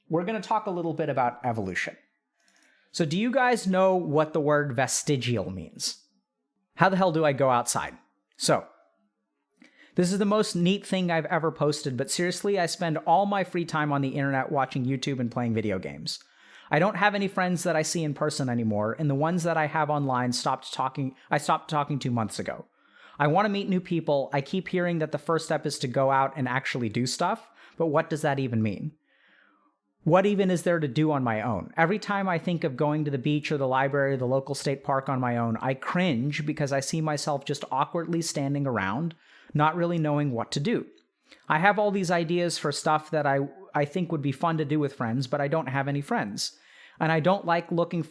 we're going to talk a little bit about evolution. So do you guys know what the word vestigial means? How the hell do I go outside? So this is the most neat thing I've ever posted, but seriously, I spend all my free time on the internet watching YouTube and playing video games. I don't have any friends that I see in person anymore, and the ones that I have online I stopped talking 2 months ago. I want to meet new people. I keep hearing that the first step is to go out and actually do stuff, but what does that even mean? What even is there to do on my own? Every time I think of going to the beach or the library or the local state park on my own, I cringe because I see myself just awkwardly standing around, not really knowing what to do. I have all these ideas for stuff that I think would be fun to do with friends, but I don't have any friends. And I don't like looking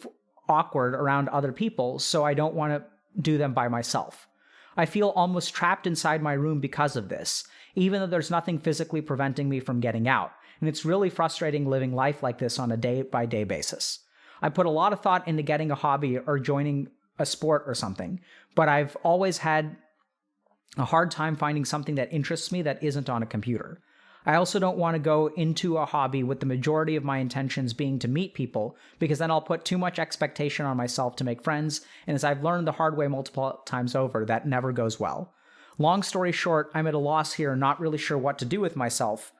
awkward around other people, so I don't want to do them by myself. I feel almost trapped inside my room because of this, even though there's nothing physically preventing me from getting out. And it's really frustrating living life like this on a day-by-day basis. I put a lot of thought into getting a hobby or joining a sport or something, but I've always had a hard time finding something that interests me that isn't on a computer. I also don't want to go into a hobby with the majority of my intentions being to meet people, because then I'll put too much expectation on myself to make friends, and as I've learned the hard way multiple times over, that never goes well. Long story short, I'm at a loss here, not really sure what to do with myself.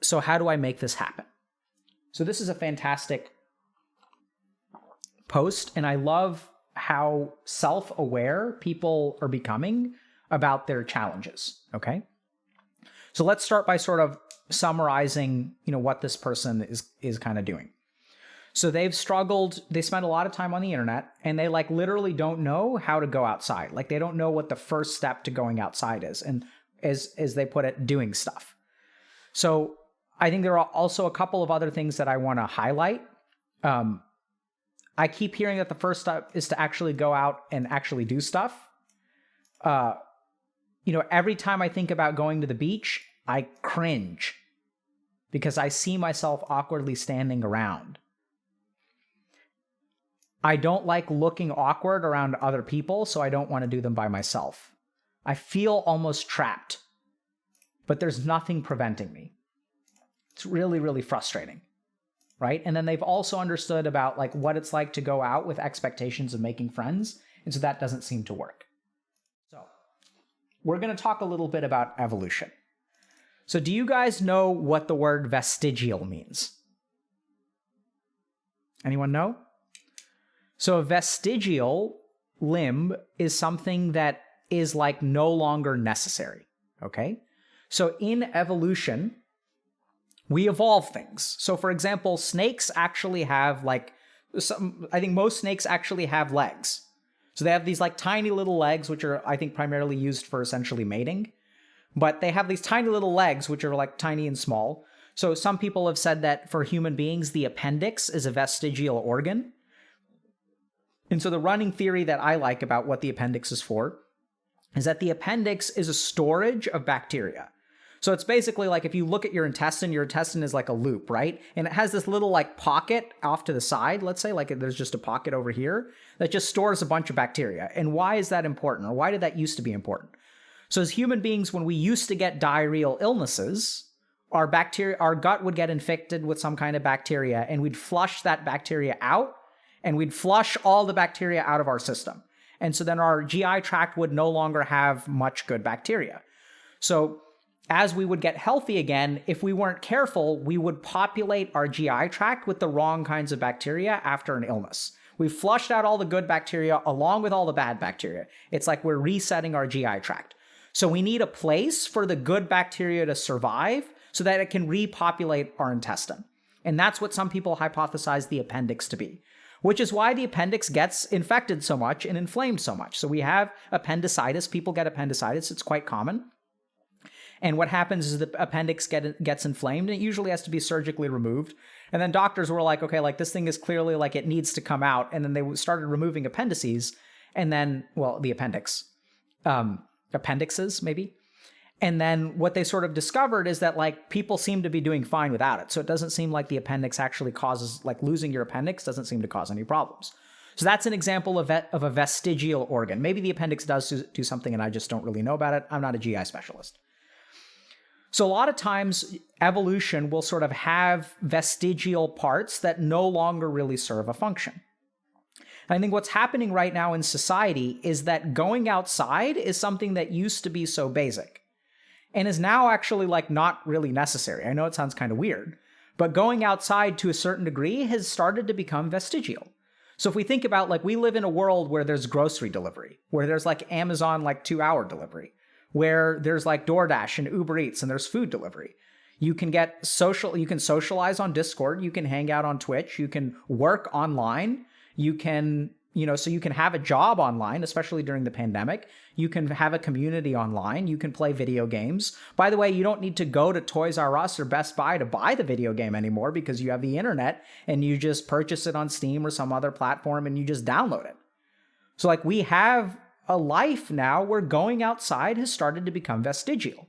So how do I make this happen? So this is a fantastic post, and I love how self-aware people are becoming about their challenges, okay? So let's start by sort of summarizing, what this person is kind of doing. So they've struggled, they spend a lot of time on the internet, and they literally don't know how to go outside. They don't know what the first step to going outside is, and as they put it, doing stuff. So I think there are also a couple of other things that I want to highlight. I keep hearing that the first step is to actually go out and actually do stuff. Every time I think about going to the beach, I cringe because I see myself awkwardly standing around. I don't like looking awkward around other people, so I don't want to do them by myself. I feel almost trapped, but there's nothing preventing me. It's really, really frustrating, right? And then they've also understood about what it's like to go out with expectations of making friends, and so that doesn't seem to work. So we're going to talk a little bit about evolution. So do you guys know what the word vestigial means? Anyone know? So a vestigial limb is something that is no longer necessary, okay? So in evolution, we evolve things. So for example, snakes actually have I think most snakes actually have legs. So they have these tiny little legs, which are, I think, primarily used for essentially mating. But they have these tiny little legs, which are tiny and small. So some people have said that for human beings, the appendix is a vestigial organ. And so the running theory that I like about what the appendix is for is that the appendix is a storage of bacteria. So it's basically if you look at your intestine is like a loop, right? And it has this little pocket off to the side, let's say, there's just a pocket over here that just stores a bunch of bacteria. And why is that important? Or why did that used to be important? So as human beings, when we used to get diarrheal illnesses, our gut would get infected with some kind of bacteria, and we'd flush that bacteria out, and we'd flush all the bacteria out of our system. And so then our GI tract would no longer have much good bacteria. So as we would get healthy again, if we weren't careful, we would populate our GI tract with the wrong kinds of bacteria after an illness. We flushed out all the good bacteria along with all the bad bacteria. It's like we're resetting our GI tract. So we need a place for the good bacteria to survive so that it can repopulate our intestine. And that's what some people hypothesize the appendix to be, which is why the appendix gets infected so much and inflamed so much. So we have appendicitis. People get appendicitis. It's quite common. And what happens is the appendix gets inflamed, and it usually has to be surgically removed. And then doctors were like, okay, this thing is clearly it needs to come out. And then they started removing appendices, and then, the appendix. Appendixes, maybe. And then what they sort of discovered is that people seem to be doing fine without it. So it doesn't seem like the appendix actually causes, losing your appendix doesn't seem to cause any problems. So that's an example of a vestigial organ. Maybe the appendix does do something and I just don't really know about it. I'm not a GI specialist. So a lot of times evolution will sort of have vestigial parts that no longer really serve a function. And I think what's happening right now in society is that going outside is something that used to be so basic and is now actually like not really necessary. I know it sounds kind of weird, but going outside to a certain degree has started to become vestigial. So if we think about, like, we live in a world where there's grocery delivery, where there's like Amazon like 2-hour delivery, where there's like DoorDash and Uber Eats, and there's food delivery. You can socialize on Discord, you can hang out on Twitch, you can work online, you can, so you can have a job online, especially during the pandemic. You can have a community online, you can play video games. By the way, you don't need to go to Toys R Us or Best Buy to buy the video game anymore, because you have the internet and you just purchase it on Steam or some other platform and you just download it. So like, we have a life now where going outside has started to become vestigial.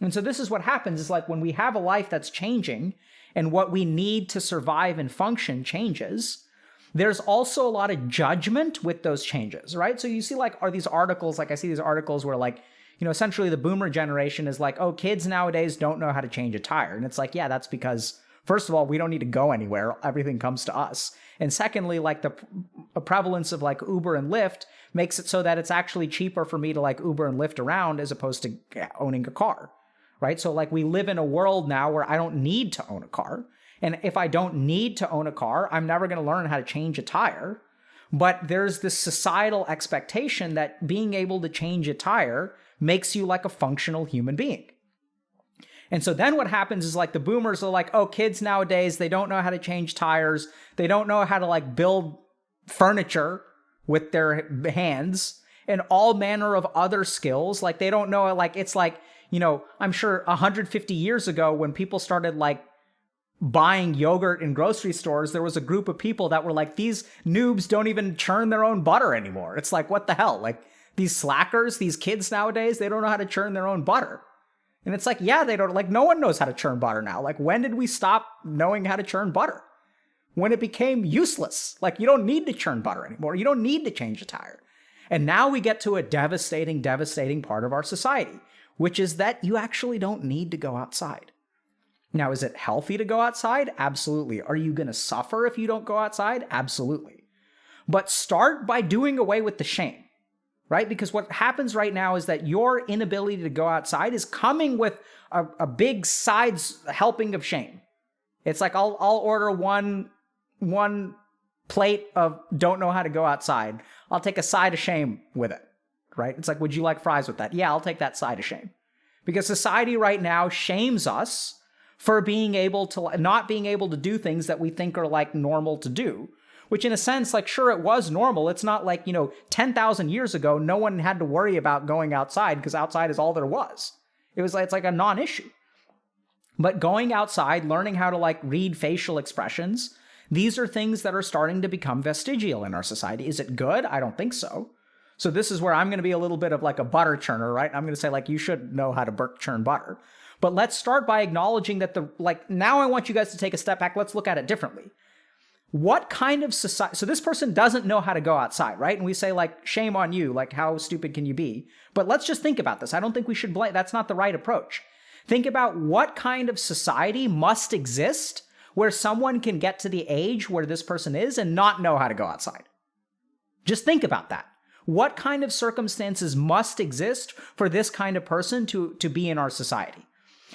And so this is what happens, is like, when we have a life that's changing and what we need to survive and function changes, there's also a lot of judgment with those changes, right? So you see, like, are these articles, like I see these articles where, like, essentially the boomer generation is like, oh, kids nowadays don't know how to change a tire. And it's like, yeah, that's because, first of all, we don't need to go anywhere. Everything comes to us. And secondly, like, the prevalence of like Uber and Lyft makes it so that it's actually cheaper for me to like Uber and Lyft around as opposed to owning a car, right? So like, we live in a world now where I don't need to own a car. And if I don't need to own a car, I'm never going to learn how to change a tire. But there's this societal expectation that being able to change a tire makes you like a functional human being. And so then what happens is, like, the boomers are like, oh, kids nowadays, they don't know how to change tires. They don't know how to like build furniture with their hands and all manner of other skills. Like, they don't know, like, it's like, I'm sure 150 years ago when people started like buying yogurt in grocery stores, there was a group of people that were like, these noobs don't even churn their own butter anymore. It's like, what the hell? Like, these slackers, these kids nowadays, they don't know how to churn their own butter. And it's like, yeah, they don't, like, no one knows how to churn butter now. Like, when did we stop knowing how to churn butter? When it became useless. Like, you don't need to churn butter anymore. You don't need to change a tire. And now we get to a devastating part of our society, which is that you actually don't need to go outside. Now, is it healthy to go outside? Absolutely. Are you going to suffer if you don't go outside? Absolutely. But start by doing away with the shame, right? Because what happens right now is that your inability to go outside is coming with a big sides helping of shame. It's like, I'll order one plate of don't know how to go outside. I'll take a side of shame with it, right? It's like, would you like fries with that? Yeah, I'll take that side of shame. Because society right now shames us for not being able to do things that we think are like normal to do, which in a sense, like, sure, it was normal. It's not like, 10,000 years ago, no one had to worry about going outside because outside is all there was. It's like a non-issue. But going outside, learning how to like read facial expressions, these are things that are starting to become vestigial in our society. Is it good? I don't think so. So this is where I'm going to be a little bit of like a butter churner, right? I'm going to say, like, you should know how to churn butter. But let's start by acknowledging that now I want you guys to take a step back. Let's look at it differently. What kind of society? So this person doesn't know how to go outside, right? And we say, like, shame on you. Like, how stupid can you be? But let's just think about this. I don't think we should blame. That's not the right approach. Think about what kind of society must exist where someone can get to the age where this person is and not know how to go outside. Just think about that. What kind of circumstances must exist for this kind of person to be in our society?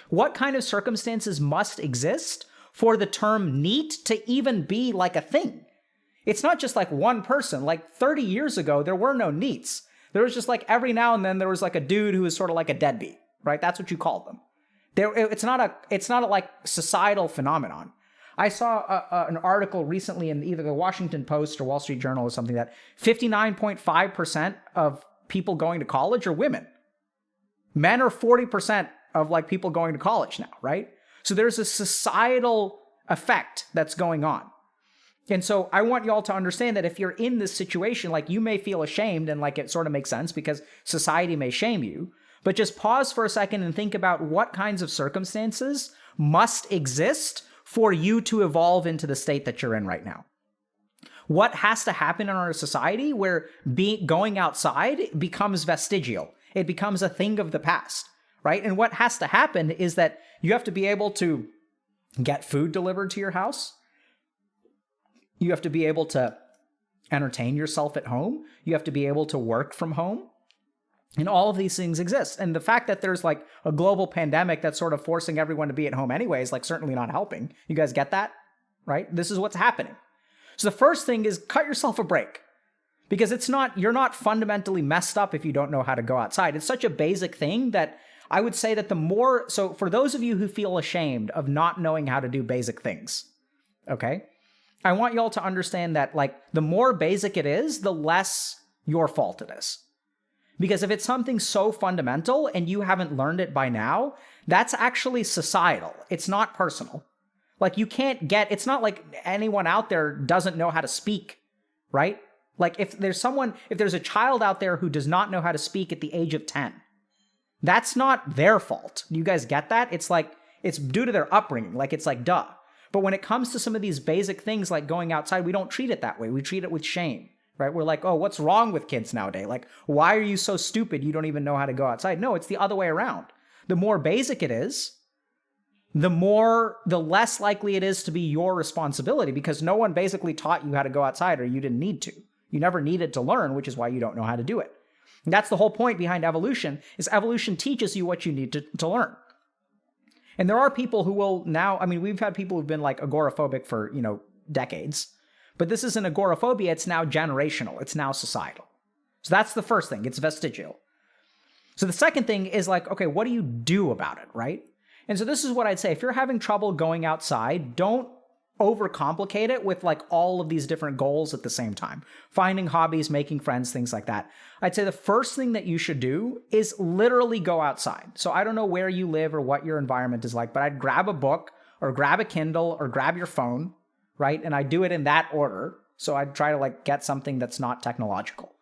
What kind of circumstances must exist for the term neat to even be like a thing? It's not just like one person. Like 30 years ago, there were no neats. There was just like every now and then there was like a dude who was sort of like a deadbeat, right? That's what you called them. It's not a like societal phenomenon. I saw an article recently in either the Washington Post or Wall Street Journal or something that 59.5% of people going to college are women. Men are 40% of like people going to college now, right? So there's a societal effect that's going on. And so I want y'all to understand that if you're in this situation, like, you may feel ashamed, and like it sort of makes sense because society may shame you, but just pause for a second and think about what kinds of circumstances must exist for you to evolve into the state that you're in right now. What has to happen in our society where going outside becomes vestigial? It becomes a thing of the past, right? And what has to happen is that you have to be able to get food delivered to your house. You have to be able to entertain yourself at home. You have to be able to work from home. And all of these things exist. And the fact that there's like a global pandemic that's sort of forcing everyone to be at home anyway is like certainly not helping. You guys get that, right? This is what's happening. So the first thing is cut yourself a break, because you're not fundamentally messed up if you don't know how to go outside. It's such a basic thing that I would say that so for those of you who feel ashamed of not knowing how to do basic things, okay, I want y'all to understand that like the more basic it is, the less your fault it is. Because if it's something so fundamental and you haven't learned it by now, that's actually societal. It's not personal. Like it's not like anyone out there doesn't know how to speak, right? Like if there's a child out there who does not know how to speak at the age of 10, that's not their fault. You guys get that? It's like, it's due to their upbringing. Like it's like, duh. But when it comes to some of these basic things like going outside, we don't treat it that way. We treat it with shame. Right? We're like, oh, what's wrong with kids nowadays? Like, why are you so stupid? You don't even know how to go outside. No, it's the other way around. The more basic it is, the less likely it is to be your responsibility, because no one basically taught you how to go outside, or you didn't need to. You never needed to learn, which is why you don't know how to do it. And that's the whole point behind evolution, is evolution teaches you what you need to learn. And there are people who will now, I mean, we've had people who've been like agoraphobic for, decades. But this isn't agoraphobia, it's now generational, it's now societal. So that's the first thing, it's vestigial. So the second thing is like, okay, what do you do about it, right? And so this is what I'd say, if you're having trouble going outside, don't overcomplicate it with like all of these different goals at the same time. Finding hobbies, making friends, things like that. I'd say the first thing that you should do is literally go outside. So I don't know where you live or what your environment is like, but I'd grab a book or grab a Kindle or grab your phone, right? And I do it in that order. So I'd try to like get something that's not technological.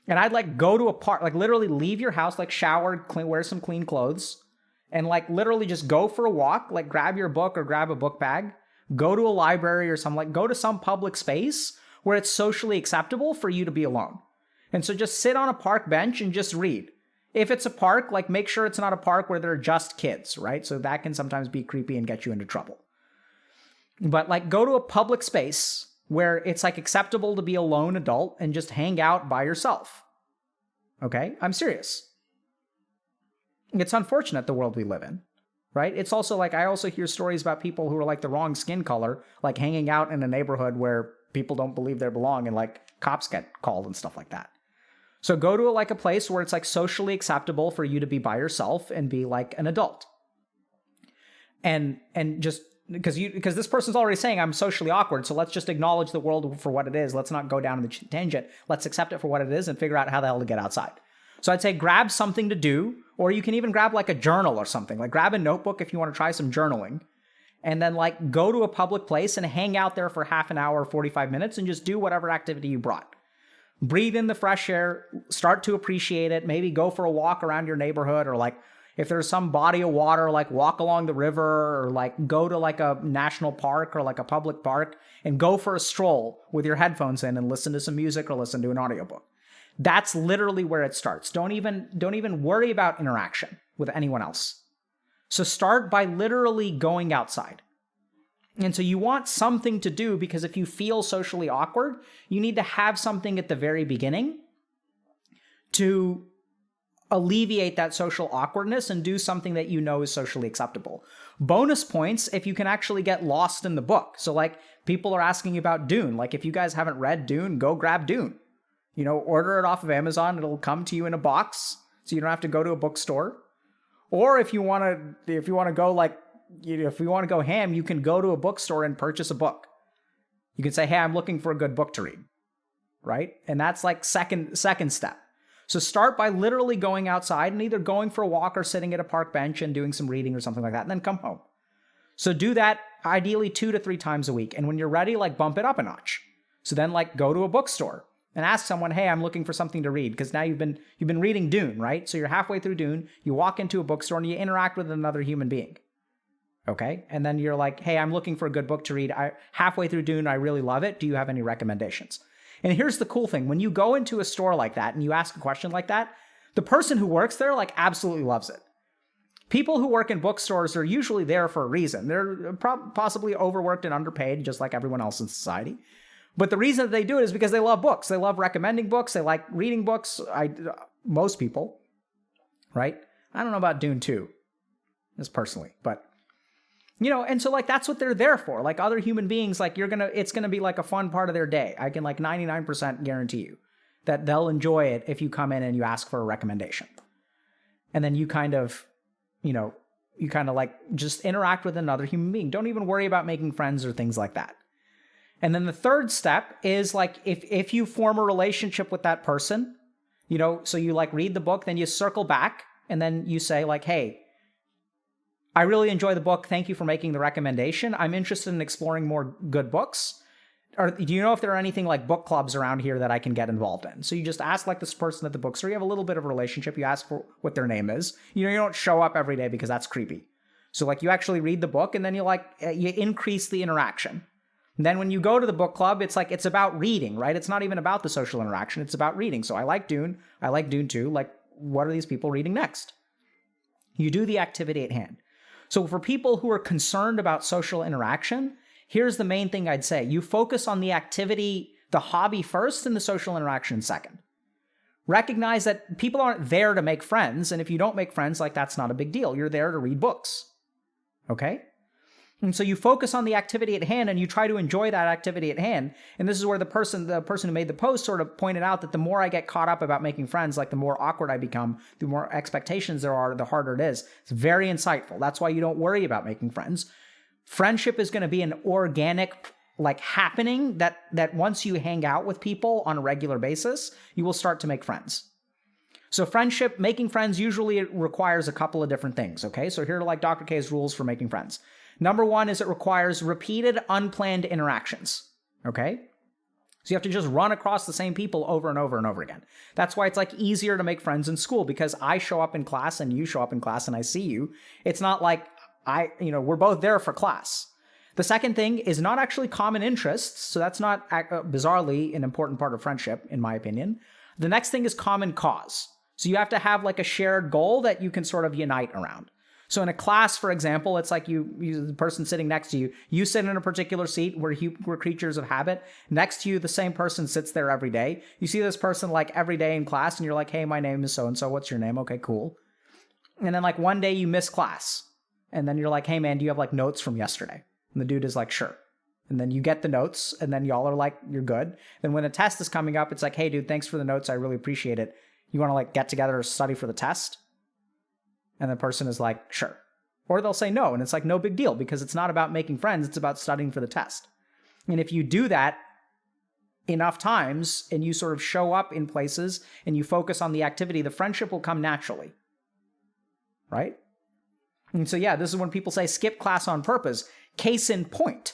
And I'd like go to a park, like literally leave your house, like shower, wear some clean clothes, and like literally just go for a walk, like grab your book or grab a book bag, go to a library or something, like go to some public space where it's socially acceptable for you to be alone. And so just sit on a park bench and just read. If it's a park, like make sure it's not a park where there are just kids, right? So that can sometimes be creepy and get you into trouble. But like go to a public space where it's like acceptable to be a lone adult and just hang out by yourself. Okay? I'm serious. It's unfortunate the world we live in, right? It's also like, I also hear stories about people who are like the wrong skin color, like hanging out in a neighborhood where people don't believe they belong and like cops get called and stuff like that. So go to like a place where it's like socially acceptable for you to be by yourself and be like an adult. And just because this person's already saying I'm socially awkward, so let's just acknowledge the world for what it is. Let's not go down the tangent. Let's accept it for what it is and figure out how the hell to get outside. So I'd say grab something to do, or you can even grab like a journal or something. Like grab a notebook if you want to try some journaling, and then like go to a public place and hang out there for half an hour, 45 minutes, and just do whatever activity you brought. Breathe in the fresh air, start to appreciate it, maybe go for a walk around your neighborhood, or like if there's some body of water, like walk along the river, or like go to like a national park or like a public park and go for a stroll with your headphones in and listen to some music or listen to an audiobook. That's literally where it starts. Don't even worry about interaction with anyone else. So start by literally going outside. And so you want something to do, because if you feel socially awkward, you need to have something at the very beginning to alleviate that social awkwardness and do something that you know is socially acceptable. Bonus points if you can actually get lost in the book. So like people are asking about Dune. Like if you guys haven't read Dune, go grab Dune. Order it off of Amazon. It'll come to you in a box, so you don't have to go to a bookstore. Or if you want to go like, if you want to go ham, you can go to a bookstore and purchase a book. You can say, hey, I'm looking for a good book to read, right? And that's like second step. So start by literally going outside and either going for a walk or sitting at a park bench and doing some reading or something like that, and then come home. So do that ideally 2 to 3 times a week. And when you're ready, like bump it up a notch. So then like go to a bookstore and ask someone, hey, I'm looking for something to read, because now you've been reading Dune, right? So you're halfway through Dune, you walk into a bookstore and you interact with another human being. Okay? And then you're like, hey, I'm looking for a good book to read. Halfway through Dune, I really love it. Do you have any recommendations? And here's the cool thing. When you go into a store like that and you ask a question like that, the person who works there like absolutely loves it. People who work in bookstores are usually there for a reason. They're possibly overworked and underpaid, just like everyone else in society. But the reason that they do it is because they love books. They love recommending books. They like reading books. Most people, right? I don't know about Dune 2, just personally, but and so like that's what they're there for. Like other human beings, like it's gonna be like a fun part of their day. I can like 99% guarantee you that they'll enjoy it if you come in and you ask for a recommendation, and then you kind of like just interact with another human being. Don't even worry about making friends or things like that. And then the third step is like if you form a relationship with that person, so you like read the book, then you circle back and then you say like, hey, I really enjoy the book. Thank you for making the recommendation. I'm interested in exploring more good books. Or do you know if there are anything like book clubs around here that I can get involved in? So you just ask like this person at the bookstore. You have a little bit of a relationship. You ask for what their name is. You don't show up every day because that's creepy. So like you actually read the book and then you increase the interaction. And then when you go to the book club, it's about reading, right? It's not even about the social interaction. It's about reading. So I like Dune. I like Dune 2. Like, what are these people reading next? You do the activity at hand. So for people who are concerned about social interaction, here's the main thing I'd say. You focus on the activity, the hobby first, and the social interaction second. Recognize that people aren't there to make friends, and if you don't make friends, like that's not a big deal. You're there to read books. Okay? And so you focus on the activity at hand and you try to enjoy that activity at hand. And this is where the person who made the post sort of pointed out that the more I get caught up about making friends, like the more awkward I become, the more expectations there are, the harder it is. It's very insightful. That's why you don't worry about making friends. Friendship is going to be an organic like happening that once you hang out with people on a regular basis, you will start to make friends. So making friends usually requires a couple of different things. Okay. So here are like Dr. K's rules for making friends. Number one is it requires repeated, unplanned interactions, okay? So you have to just run across the same people over and over and over again. That's why it's like easier to make friends in school because I show up in class and you show up in class and I see you. It's not like we're both there for class. The second thing is not actually common interests. So that's not bizarrely an important part of friendship, in my opinion. The next thing is common cause. So you have to have like a shared goal that you can sort of unite around. So in a class, for example, it's like the person sitting next to you sit in a particular seat. We're creatures of habit. Next to you, the same person sits there every day. You see this person like every day in class and you're like, hey, my name is so-and-so. What's your name? Okay, cool. And then like one day you miss class. And then you're like, hey man, do you have like notes from yesterday? And the dude is like, sure. And then you get the notes and then y'all are like, you're good. Then when a test is coming up, it's like, hey dude, thanks for the notes. I really appreciate it. You want to like get together or study for the test? And the person is like, sure. Or they'll say no. And it's like, no big deal because it's not about making friends. It's about studying for the test. And if you do that enough times and you sort of show up in places and you focus on the activity, the friendship will come naturally. Right? And so, yeah, this is when people say skip class on purpose. Case in point.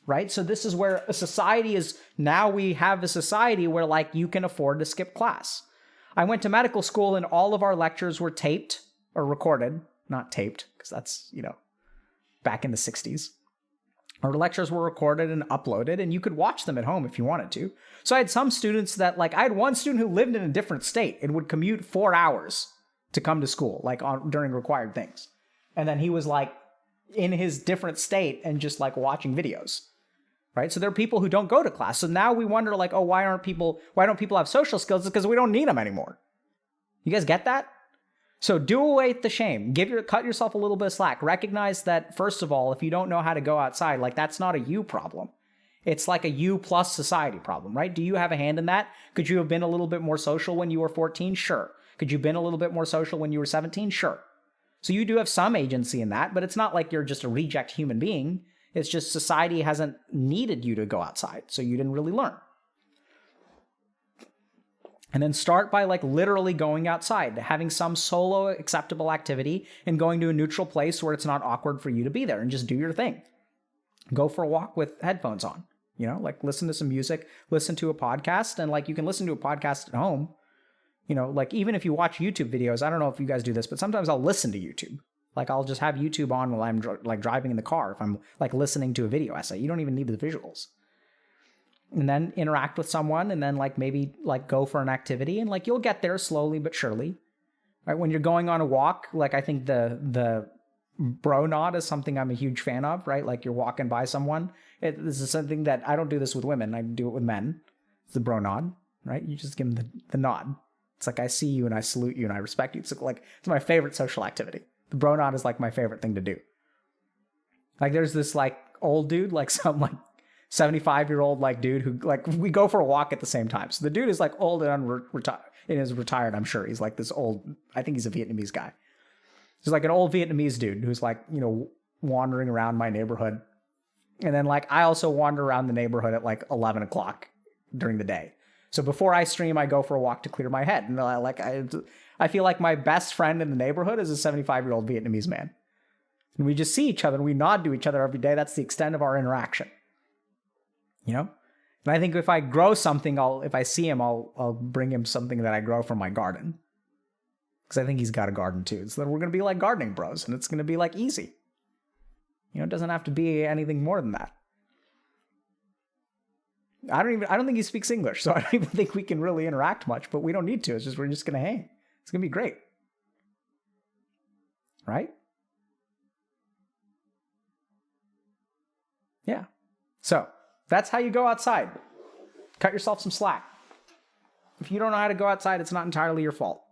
Right? So this is where a society is, now we have a society where like you can afford to skip class. I went to medical school and all of our lectures were taped or recorded, not taped, because that's, back in the 60s. Our lectures were recorded and uploaded, and you could watch them at home if you wanted to. So I had some students I had one student who lived in a different state and would commute 4 hours to come to school, like during required things. And then he was like in his different state and just like watching videos, right? So there are people who don't go to class. So now we wonder like, oh, why don't people have social skills? It's because we don't need them anymore. You guys get that? So do away with the shame. Cut yourself a little bit of slack. Recognize that, first of all, if you don't know how to go outside, like that's not a you problem. It's like a you plus society problem, right? Do you have a hand in that? Could you have been a little bit more social when you were 14? Sure. Could you have been a little bit more social when you were 17? Sure. So you do have some agency in that, but it's not like you're just a reject human being. It's just society hasn't needed you to go outside, so you didn't really learn. And then start by like literally going outside, having some solo acceptable activity and going to a neutral place where it's not awkward for you to be there and just do your thing. Go for a walk with headphones on, like listen to some music, listen to a podcast, and like you can listen to a podcast at home. Like even if you watch YouTube videos, I don't know if you guys do this, but sometimes I'll listen to YouTube. Like I'll just have YouTube on while I'm like driving in the car if I'm like listening to a video essay. You don't even need the visuals. And then interact with someone and then like maybe like go for an activity and like you'll get there slowly but surely. Right? When you're going on a walk, like I think the bro nod is something I'm a huge fan of, right? Like you're walking by someone. This is something that I don't do this with women. I do it with men. It's the bro nod, right? You just give them the nod. It's like I see you and I salute you and I respect you. It's like it's my favorite social activity. The bro nod is like my favorite thing to do. Like there's this like old dude, like some like 75-year-old like dude who like we go for a walk at the same time. So the dude is like old and is retired. I'm sure he's like this old. I think he's a Vietnamese guy. He's like an old Vietnamese dude who's like wandering around my neighborhood, and then like I also wander around the neighborhood at like 11 o'clock during the day. So before I stream, I go for a walk to clear my head, and I feel like my best friend in the neighborhood is a 75-year-old Vietnamese man. And we just see each other and we nod to each other every day. That's the extent of our interaction. And I think if I grow something, if I see him, I'll bring him something that I grow from my garden. Because I think he's got a garden too. So we're going to be like gardening bros, and it's going to be like easy. It doesn't have to be anything more than that. I don't think he speaks English, so I don't even think we can really interact much, but we don't need to. We're just going to hang. It's going to be great. Right? Yeah. So that's how you go outside. Cut yourself some slack. If you don't know how to go outside, it's not entirely your fault.